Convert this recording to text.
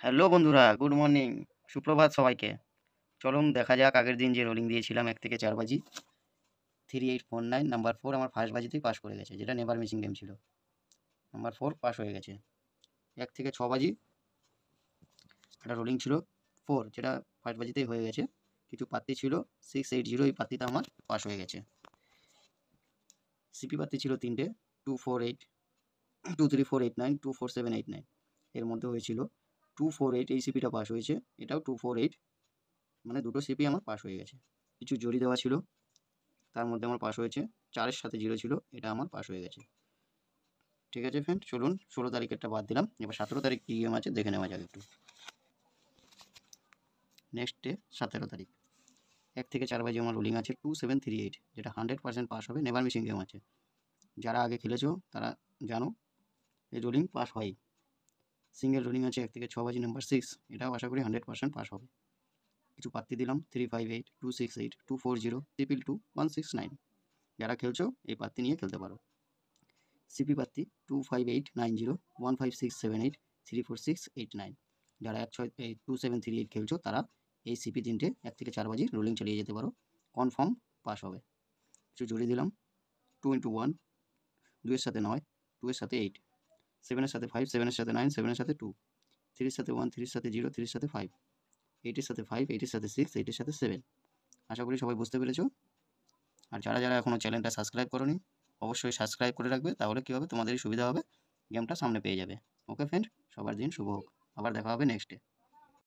Hello বন্ধুরা, good morning, সুপ্রভাত সবাইকে। চলুন দেখা যাক আগের দিন যে রোলিং দিয়েছিলাম 1 থেকে 4 বাজি 3849 নাম্বার 4 আমার ফার্স্ট বাজিতেই পাস করে গেছে, যেটা নেভার মিসিং গেম ছিল। নাম্বার 4 পাস হয়ে গেছে। 1 থেকে 6 বাজি একটা রোলিং ছিল 4, যেটা ফার্স্ট বাজিতেই হয়ে গেছে। কিছু পাত্তি ছিল 680, এই পাত্তিটা আমার পাস হয়ে গেছে। সিপি পাত্তি ছিল 3টে 248, 23489, 24789, এর মধ্যে হয়েছিল 248, এই সিপিটা পাস হয়েছে। এটাও 248, মানে দুটো সিপি আমার পাস হয়ে গেছে। কিছু জরি দেওয়া ছিল, তার মধ্যে আমার পাস হয়েছে। 4-এর সাথে 0 ছিল, এটা আমার পাস হয়ে গেছে। ঠিক আছে ফ্রেন্ড, চলুন 16 তারিখেরটা বাদ দিলাম, এবার 17 তারিখ কী গেম আছে দেখে নেওয়া যাক একটু। নেক্সট ডে 17 তারিখ, 1 থেকে 4 বাজে আমার রোলিং আছে 2738, যেটা 100% পাস হবে। নেভার মিসিং গেম আছে, যারা আগে খেলেছো তারা জানো এই রোলিং পাস হয়। সিঙ্গেল রোলিং আছে 1 থেকে 6 বাজি নাম্বার 6, এটাও আশা করি 100% পাস হবে। কিছু পাত্তি দিলাম 358, 268, 240, 222, 169, যারা খেলছো এই পাত্তি নিয়ে খেলতে পারো। সিপি পাত্তি 25890, 15678, 34689, যারা 2738 খেলছো তারা এই সিপি 3টে 1 থেকে 4 বাজি রোলিং চালিয়ে যেতে পারো, কনফার্ম পাস হবে। কিছু জড়িয়ে দিলাম 2x1, 2-এর সাথে 9, 2-এর সাথে 8, 7-এর সাথে 5, 7-এর সাথে 9, 7-এর সাথে 2, 3-এর সাথে 1, 3-এর সাথে 0, 3-এর সাথে 5, 8-এর সাথে 5, 8-এর সাথে 6, 8-এর সাথে 7। আশা করি সবাই বুঝতে পেরেছো। আর যারা যারা এখনও চ্যানেলটা সাবস্ক্রাইব করোনি, অবশ্যই সাবস্ক্রাইব করে রাখবে, তাহলে কী হবে, তোমাদেরই সুবিধা হবে, গেমটা সামনে পেয়ে যাবে। ওকে ফ্রেন্ড, সবার দিন শুভ হোক, আবার দেখা হবে নেক্সট ডে।